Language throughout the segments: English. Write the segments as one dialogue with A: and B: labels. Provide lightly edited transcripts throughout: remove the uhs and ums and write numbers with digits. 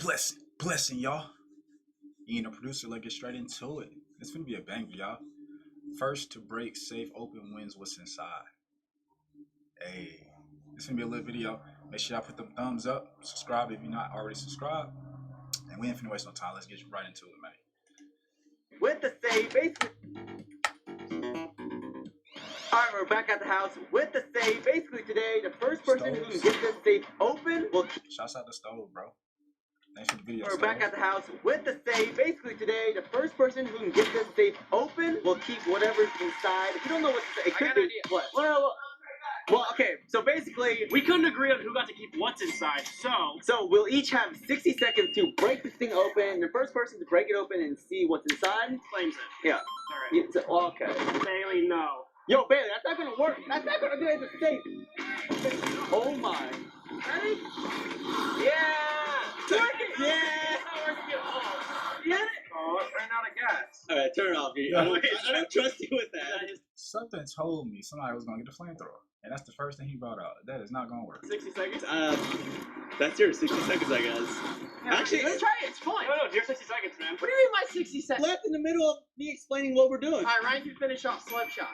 A: Blessing, y'all. Ian the producer, let's get straight into it. It's gonna be a banger, y'all. First to break safe open wins what's inside. Hey, it's gonna be a little video. Make sure y'all put them thumbs up, subscribe if you're not already subscribed. And we ain't finna waste no time. Let's get right into it, man.
B: With the save, basically. Alright, we're back at the house with the save. Basically today, the first person who can get this safe open will...
A: Shouts out to Stove, bro. Thanks for the video,
B: We're
A: Stove.
B: back at the house with the safe. Basically today, the first person who can get this safe open will keep whatever's inside. If you don't know what's inside, it could be... What? Well, okay, so basically...
C: We couldn't agree on who got to keep what's inside,
B: So we'll each have 60 seconds to break this thing open. The first person to break it open and see what's inside...
C: claims it.
B: Yeah.
C: Alright.
B: Okay.
C: Bailey, no.
B: Yo, Bailey, that's not gonna work. That's not gonna do it as a safe. Oh my.
C: Ready?
B: Yeah! Work it! Yeah!
C: It's not working at all.
B: Get it?
C: Oh, it ran out of gas.
B: Alright, turn it off. I don't trust you with that.
A: Something told me somebody was gonna get the flamethrower. And that's the first thing he brought out. That is not gonna work.
B: 60 seconds? That's your 60 seconds, I guess.
C: Yeah,
B: actually,
C: let's try it. It's fine. No, your 60 seconds, man.
D: What do you mean my 60 seconds?
B: left in the middle of me explaining what we're doing.
D: Alright, Ryan can finish off slip shot.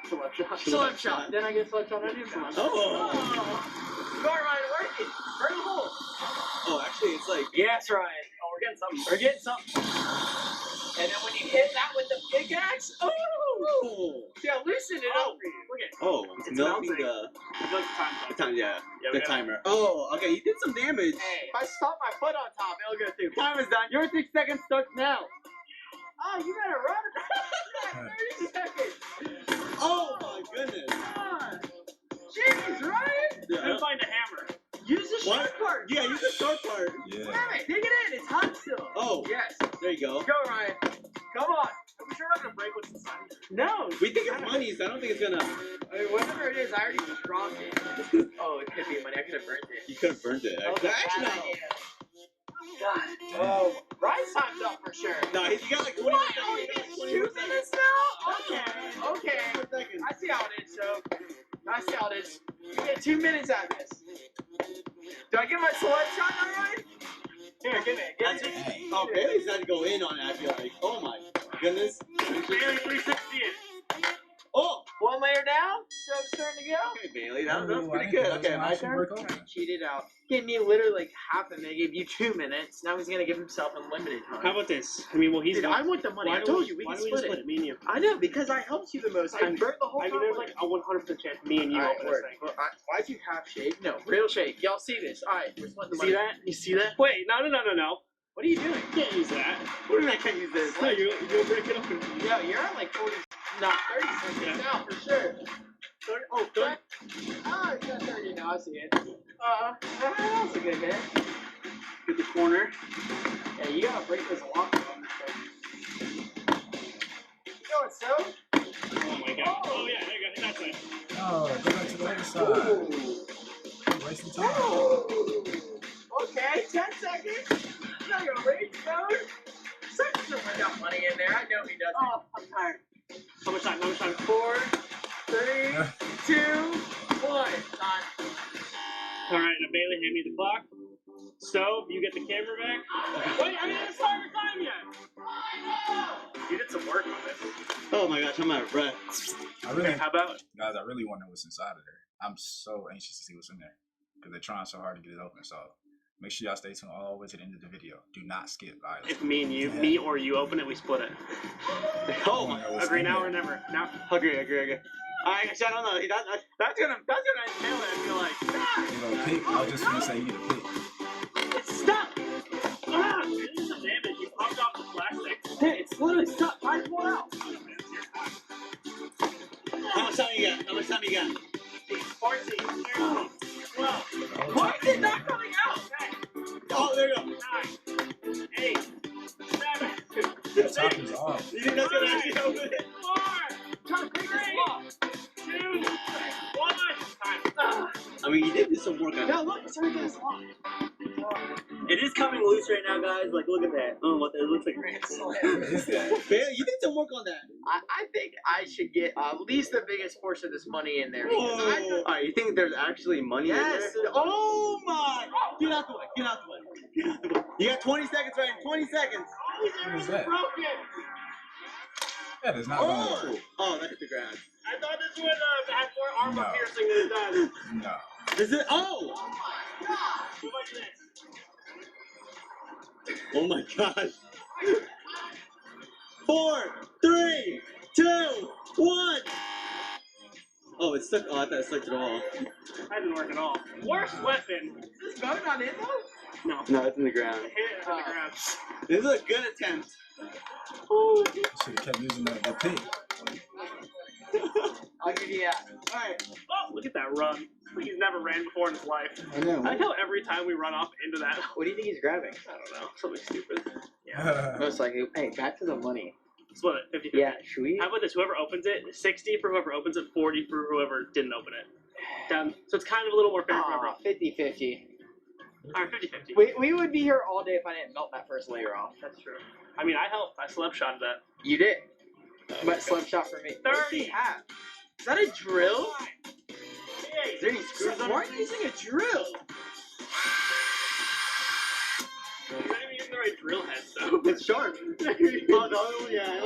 B: Slip shot.
D: Then I get slip shot. I do slip shot.
B: Oh.
D: Go on, Ryan, work it. Burn the hole.
B: Oh, actually, it's like...
C: Yes, Ryan. Oh, we're getting something. We're getting something.
D: And then when you hit that with the pickaxe,
B: Oh.
D: yeah, loosen it up for you.
C: Look at it.
B: Oh, it's melting
C: melting.
B: the...
C: I feel like the time's up.
B: time, yeah.
C: Yeah,
B: The
C: we got it.
B: timer. Oh, okay, you did some damage.
D: Hey, if I stop my foot on top, it'll go through.
B: Time is done. Your 6 seconds starts now.
D: Oh, you gotta run it. You got 30 seconds.
B: Oh my goodness.
D: Come on. Jeez, Ryan.
C: Couldn't find a hammer.
D: Use the
B: What?
D: short part.
B: Yeah, use the short part.
A: Yeah.
D: Damn it, dig it in. It's hot still.
B: Oh,
D: Yes.
B: there you go.
D: Go, Ryan. Come on.
C: Are we sure we're not gonna break what's inside?
D: No.
B: We think it's money, so I don't think it's gonna...
D: I mean, whatever it is, I already just dropped it. Oh, it could be money. I could have burnt it.
B: You could have burnt it.
D: That was a
B: Actually,
D: bad
B: no.
D: idea. God. Oh, Ryan's time's up for sure.
B: No, you got like 20
D: What?
B: seconds.
D: Oh, you
B: You got
D: get
B: 20
D: 2
B: seconds.
D: minutes now? Okay. Okay.
B: 20 seconds.
D: I see how it is, so. I see how it is. You get 2 minutes out of this. Do I get my select shot now, Ryan? Here, give it. Give
B: That's
D: it.
A: Dang.
B: Oh, Bailey's had to go in on it, I feel like. Oh my goodness.
C: Bailey 360 it.
B: Oh!
D: One layer down, so I'm starting to go.
B: Okay, Bailey, that was
A: Ooh, I
B: pretty
A: didn't think
B: good.
A: that was
B: Okay,
A: gonna
B: my
A: actually
B: turn.
A: work over.
D: Cheated out. Gave me literally like half a minute. Gave you 2 minutes. Now he's gonna give himself unlimited time.
C: How about this? I mean, well, he's
D: Dude,
C: got...
D: I want the money. I
C: don't
D: told you we
C: why
D: can
C: don't we
D: split
C: just
D: it.
C: Me and you.
D: I know, because I helped you the most. I burnt the whole
C: I
D: time.
C: mean, there's like a 100% chance me and you
D: Alright,
C: open this
D: word.
C: thing.
D: Well, why'd you half shake? No, real shake. Y'all see this? Alright, we're splitting the
C: You see
D: money.
C: that? You see that? Wait, no.
D: What are you doing?
C: You can't use that.
B: What did I can't use this?
C: No, you'll break it open.
D: Yo, you're at like 40, no, 30 seconds
C: Yeah.
D: now for sure.
C: 30, oh, 30.
D: Oh, you got 30 now. I see it. That's a good hit.
C: Get the corner.
D: Yeah, you gotta break this lock on this thing. You going so?
C: Oh my god. Oh yeah, there you go. Hit that side.
A: Oh, go back to the other side. Wasting time.
D: Ooh. Okay, 10 seconds. Now you're rage mode. Someone got money in there. I know he doesn't. Oh, I'm tired.
C: How much time?
D: 4, 3, 2, 1. Time.
C: Alright, now Bailey, hand me the clock. Stove, you get the camera back. Wait, I didn't start the time yet. You did some work on this.
B: Oh my gosh, I'm out of breath.
A: I really,
C: How about
A: guys, I really want to know what's inside of there. I'm so anxious to see what's in there because they're trying so hard to get it open. So make sure y'all stay tuned all the way to the end of the video. Do not skip either.
C: if me and you, me or you open it, we split it.
B: Oh my god.
C: Agree now or never? Now.
B: Agree. Alright, actually, I don't know. That's gonna nail it, I feel like.
A: You know, pick. I was just gonna say you need to pick.
D: It's stuck.
C: Ah, this is some damage. You popped off the plastic.
D: Hey, it's literally stuck. Try to pull it out.
B: How much time you got?
C: 14, 13, 12,
D: Why is it not coming out?
B: Oh, there you go.
C: 9, 8, 7,
A: The top is off.
B: You think that's gonna actually open it?
C: 4,
D: Trying to break this lock.
C: 2, 1. Time.
B: I mean, you did do some work on it.
D: No, look, it's already this lock.
E: It is coming loose right now, guys. Like, look at that. I don't know what that looks like.
A: What is that?
B: Bailey, you did some work on that.
D: I think I should get at least the biggest portion of this money in there. Because
B: Oh. Alright, you think there's actually money in
D: Yes.
B: there? Oh my! Get out the way. You got 20 seconds, right? 20 seconds.
C: All these
A: What
C: areas
A: is
C: are
A: that?
C: broken.
A: That is not gonna work.
B: Oh, that hit the ground.
C: I thought this would have more armor
A: No.
C: piercing than it does.
A: No.
B: Is it? Oh!
C: What about this?
B: Oh my gosh. 4, 3, 2, 1. Oh, it's stuck. Oh, I thought it stuck to the wall.
C: That didn't work at all. Worst weapon.
D: Is this gun not in though?
C: No.
B: No, it's in the ground.
C: Hit it on the ground.
B: This is a good attempt.
A: Should have kept using the pick.
D: I'll give you that.
B: Alright.
C: Oh, look at that run. Like he's never ran before in his life.
B: I know.
C: I like how every time we run off into that,
D: What do you think he's grabbing?
C: I don't know, something stupid. Yeah.
D: Most likely. Hey, back to the money.
C: Split it, 50-50.
D: Yeah, should we?
C: How about this? Whoever opens it, 60 for whoever opens it, 40 for whoever didn't open it. Down. So it's kind of a little more fair for everyone.
D: 50-50.
C: Alright, 50-50.
D: We would be here all day if I didn't melt that first layer off.
C: That's true. I mean, I helped. I slap shot that.
D: You did. But slip shot for me.
C: 30.
D: Is that a drill?
C: Is
D: there any screws on it? Why are you using a drill?
C: You're not even using the right drill heads, though.
B: It's sharp. Oh, the other one, yeah.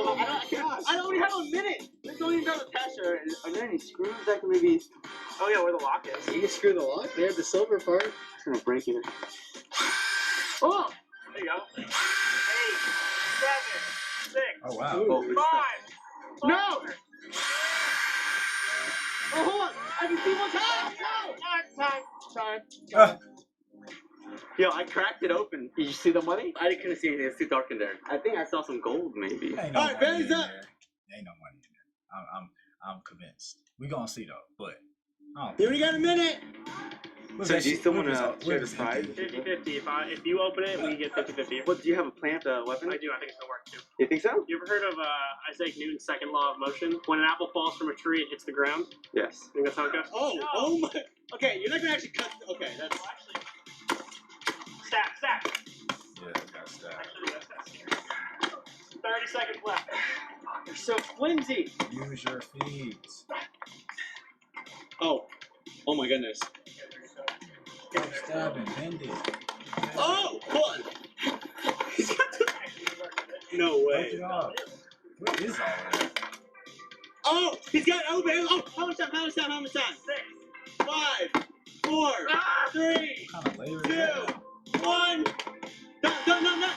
D: I don't even have a minute. Let's don't even know the tester.
B: Are there any screws that can maybe...
C: Oh, yeah, where the lock is.
D: You can screw the lock there, the silver part.
B: It's gonna break it.
C: Oh! There you go. 8, 7, 6,
A: Oh wow.
B: Oh,
C: 5.
D: No! Oh, hold on. I can see one time. Time.
A: Ah,
B: Yo, I cracked it open.
D: Did you see the money?
B: I couldn't see anything. It's too dark in there. I think I saw some gold, maybe.
A: ain't no
B: Alright,
A: money
B: Benny's
A: in
B: up.
A: there. Ain't no money in there. I'm convinced. We gonna see though, but I don't
B: You only got a minute.
A: What's
B: So
A: that
B: do you
A: shit?
B: still
A: What
B: wanna
A: is that?
B: share
A: What
B: the
A: is
B: prize?
A: it?
C: 50-50. If you open it, we get 50-50.
B: What, do you have a plant weapon?
C: I do. I think it's gonna work too.
B: You think so?
C: You ever heard of Isaac Newton's second law of motion? When an apple falls from a tree, it hits the ground.
B: Yes.
C: I think that's how it goes.
B: Oh,
C: No.
B: oh my. Okay, you're not gonna actually cut. Okay, that's.
C: Stack.
A: Yeah, that's that.
C: Actually, that's 30 seconds left.
D: You're so flimsy.
A: Use your feet.
B: Oh. Oh my goodness.
A: Stop stabbing, bend it.
B: Oh, hold on. He's got the. No
A: Break
B: way.
A: it off. What is all that?
B: Oh, he's got. Oh, man. Oh, how much time?
C: 6.
B: 5, 4, 3,
A: What kind of layer is
B: 2,
A: that?
B: 1. No.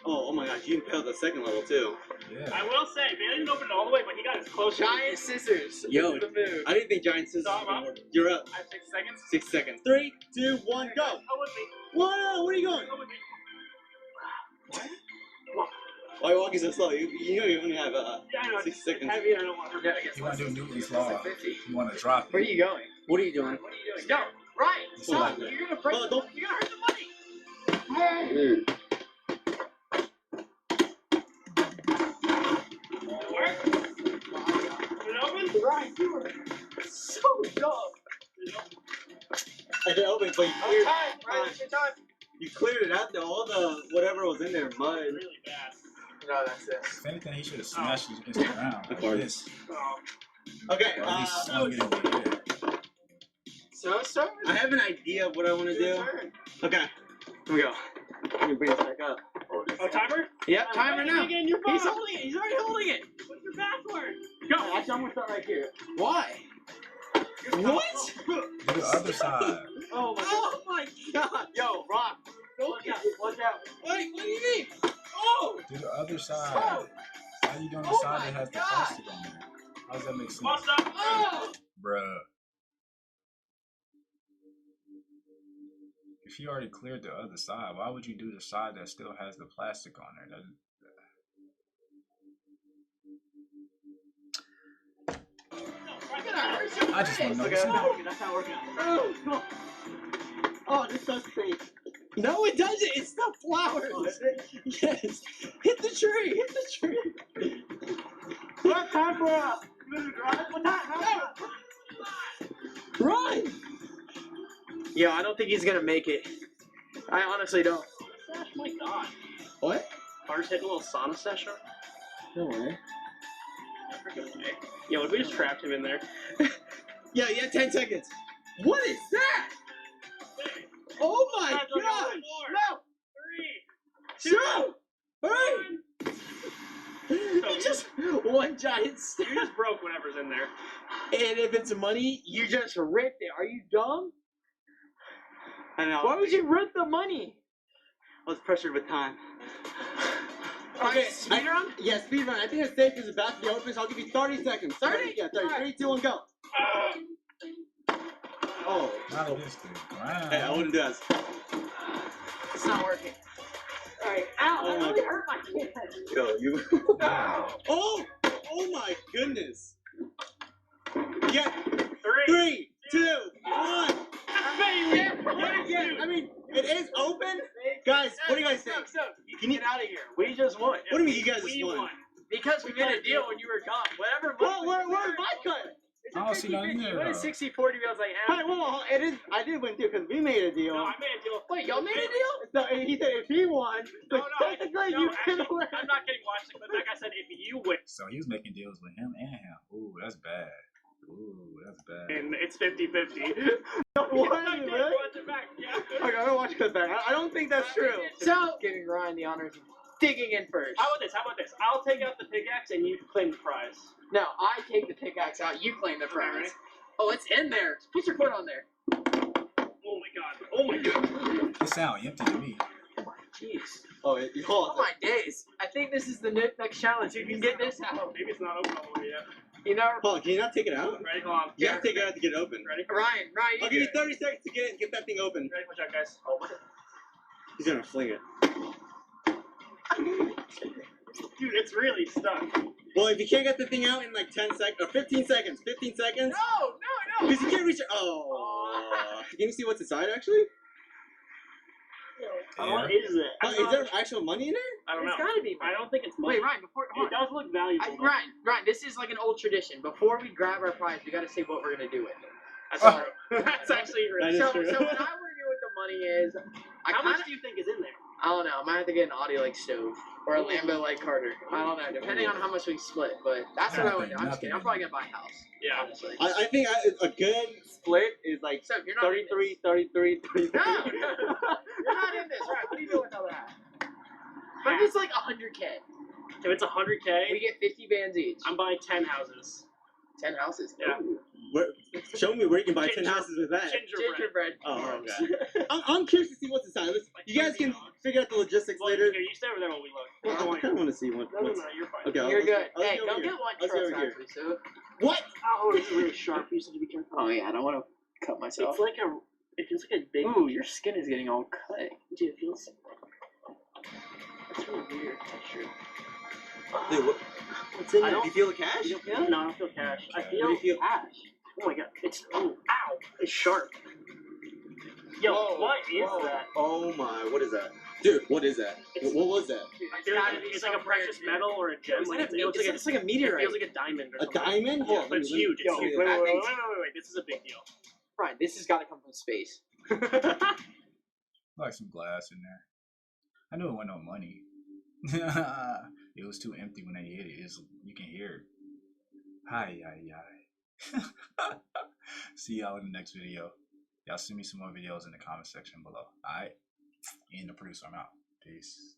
B: Oh my gosh, you impaled the second level too.
A: Yeah.
C: I will say, Bailey didn't open it all the way, but he got as close.
D: Giant scissors.
B: Yo,
D: the move.
B: I didn't think giant scissors
C: Stop,
B: would
C: huh?
B: work. You're up.
C: I have 6 seconds.
B: 6 seconds. 3, 2, 1, go.
C: Come with me.
B: Whoa, where are you going?
C: Come with me.
B: Why are you walking so slow? You know you only have
C: Yeah, I know.
B: 6
C: It's
B: seconds.
C: heavy and I don't want to hurt
D: Yeah,
C: it.
D: I guess
A: You want to do Newton's
D: It's
A: law?
D: like 50.
A: You want to drop
D: Where are
A: it?
D: you going?
B: What are you doing?
D: What are you doing? Go. Right.
A: It's
D: Stop.
A: like-
D: You're gonna break.
B: Oh, don't.
D: You're gonna hurt the money.
C: Did it work? Did it open?
D: Right. You were so dumb.
B: I did open, but
D: Oh, time. Right. That's your time.
B: you cleared it out though. All the whatever was in there, mud.
C: Really bad.
D: No, that's this.
A: If anything, he should have smashed it against the ground like
B: Hard.
A: this.
C: Oh.
B: Okay,
A: Or at least slung it in the air.
D: So start.
B: I have an idea of what I want to do. Okay, here we go. Let me bring this back up.
C: Oh, timer?
D: Yep. Timer now.
C: Again, your phone.
D: He's holding it. He's already holding it.
C: What's your password?
B: Go. Actually, I'm gonna start right here.
D: Why? What?
A: Do the other side.
D: Oh my god. Yo, Rock. Watch out. Watch out. Wait, what do you mean? Oh!
A: Do the other side.
D: Oh!
A: Why you doing the
D: Oh
A: side
D: my
A: that has the
D: God.
A: plastic on there? How does that make sense?
C: Bust up.
D: Oh!
A: Bruh. If you already cleared the other side, why would you do the side that still has the plastic on there? I just want to know.
B: Okay,
A: what's
B: that's
A: in
B: not
A: it.
B: working. That's not working. Oh, no. Oh, this does stink.
D: No, it doesn't. It's the flowers.
B: Oh, is it?
D: Yes. Hit the tree. Hit the tree.
B: What time for a What time?
D: Run. Yeah, I don't think he's gonna make it. I honestly don't.
C: Oh my god.
D: What?
C: Carter's hitting a little sauna session.
D: No way.
C: Freaking way. Yeah, what if we just trapped him in there?
D: Yeah, 10 seconds. What is that? Oh my
C: That's on the
D: god!
C: floor.
D: No!
B: one giant stack.
C: You just broke whatever's in there.
B: And if it's money, you just ripped it. Are you dumb?
E: I know.
B: Why would you rip the money?
E: I was pressured with time.
B: Okay,
D: speed run?
B: Yeah, speed run. I think the safe is about to be open, so I'll give you 30 seconds.
D: 30?
B: Yeah, 30.
D: All right.
B: 3, 2, 1, go. Oh.
A: Not this thing.
E: Hey, I wouldn't do that.
D: It's not working. Alright, ow, that really hurt my hand.
E: Yo, you.
D: No.
E: Oh! Oh my goodness! Yeah.
C: 3,
E: 3, 2, 1.
C: Baby!
B: I mean, it is open. Guys, what do you guys think?
D: So, you can get out of here. We just won.
E: What do you mean you guys
C: We
E: just won?
C: won.
D: Because we made a deal when you were gone. Whatever.
B: Where's vodka?
D: It's
A: I don't see nothing there,
D: When
A: though.
D: it's 60-40, I was like,
B: Hey, whoa, it is. I did win too because we made a deal.
C: No, I made a deal.
D: Wait, y'all made a deal?
B: So he said if he won, so technically you can
C: actually,
B: win.
C: I'm not kidding. Watch the clip. Like I said, if you win,
A: So he was making deals with him and him. Ooh, that's bad. Ooh, that's bad.
C: it's 50-50.
B: What,
C: Watch
B: really?
C: it back. Yeah.
B: Okay, I'm gonna watch it back. I don't think that's true.
D: So, giving Ryan the honors of digging in first.
C: How about this? I'll take out the pickaxe and you claim the prize.
D: No, I take the pickaxe out. You claim the prize.
C: ready?
D: Oh, it's in there. Put your foot on there.
C: Oh my god. Oh my god.
A: It sound empty to me.
D: Jeez.
B: Oh, it,
D: Oh my days. I think this is the next challenge. You can get this out.
C: Maybe it's not open all the way yet.
D: You know,
E: Paul, can you not take it out?
C: Ready? Hold on.
E: You have to take it out to get it open.
C: Ready?
D: Ryan,
E: I'll give you 30 seconds to get that thing open.
C: Ready? Watch out, guys. Oh.
E: He's gonna fling it.
C: Dude, it's really stuck.
E: Well, if you can't get the thing out in like 10 seconds or 15 seconds, 15 seconds.
D: no.
E: Because you can't reach it. Oh. Can you see what's inside actually?
C: What is it?
E: Is there actual money in there?
C: I don't know.
D: It's gotta be.
C: I don't think it's money.
D: Wait, Ryan, before hold
C: It
D: on.
C: does look valuable. though.
D: Ryan, this is like an old tradition. Before we grab our prize, we gotta say what we're gonna do with it.
C: That's true. That's actually
E: That
C: really
E: is
D: So,
E: true.
D: so when I were to know what the money is,
C: How much do you think is in there?
D: I don't know. I might have to get an audio like stove or a Lambo like Carter. I don't know, depending on how much we split. But that's what I would do. I'm just kidding. I'm probably gonna buy a house.
C: Yeah.
D: Honestly.
E: I think a good split is like
D: So you're not in
E: 33, 33, 33.
D: this. No, you're not in this, right? What do you do with all that? But if it's like 100K,
C: If it's 100K,
D: we get 50 bands each.
C: I'm buying 10 houses.
D: 10 houses.
C: Yeah.
E: Show me where you can buy 10 houses with that.
C: Gingerbread.
D: Gingerbread.
E: Oh, okay. I'm curious to see what's inside. You guys can figure out the logistics
C: Well,
E: later.
C: here, you stay over there while we look.
E: I kind of want to see what.
C: No,
E: what's...
C: you're fine.
E: Okay,
D: You're good.
E: I'll
D: Hey,
E: go
D: don't
E: over
D: get
E: here.
D: one
E: I'll go
D: trust
E: over here.
D: actually, so.
E: What?
C: Oh, this is really sharp. You said to be careful.
D: Oh yeah, I don't want to cut myself.
C: It feels like a big.
D: Ooh, your skin is getting all cut.
C: Dude, it feels. That's really weird texture.
E: Dude, what's in
C: I
E: there?
C: don't-
E: Do you feel the cash?
C: You don't feel it? No, I don't feel cash. I feel,
E: What do you feel?
C: cash. Oh my god, it's ow, it's sharp. Yo,
D: Whoa,
C: what is
D: whoa.
C: that?
E: Oh my, what is that? Dude, what is that?
C: It's-
E: What was that?
C: I feel like it's like a precious metal or a gem. Like it looks like
D: It's like a meteorite.
C: It feels like a diamond or
E: A
C: something.
E: diamond?
C: Yeah,
E: Hold on,
C: but it's
E: let me-
C: huge. It's
E: let me
C: huge.
E: see
C: Wait,
E: that.
C: wait. This is a big deal.
D: Right, this has got to come from space.
A: Like some glass in there. I knew it wasn't no money. It was too empty when they hit it. You can hear it. Hi. See y'all in the next video. Y'all send me some more videos in the comment section below. Alright? Ian the producer, I'm out. Peace.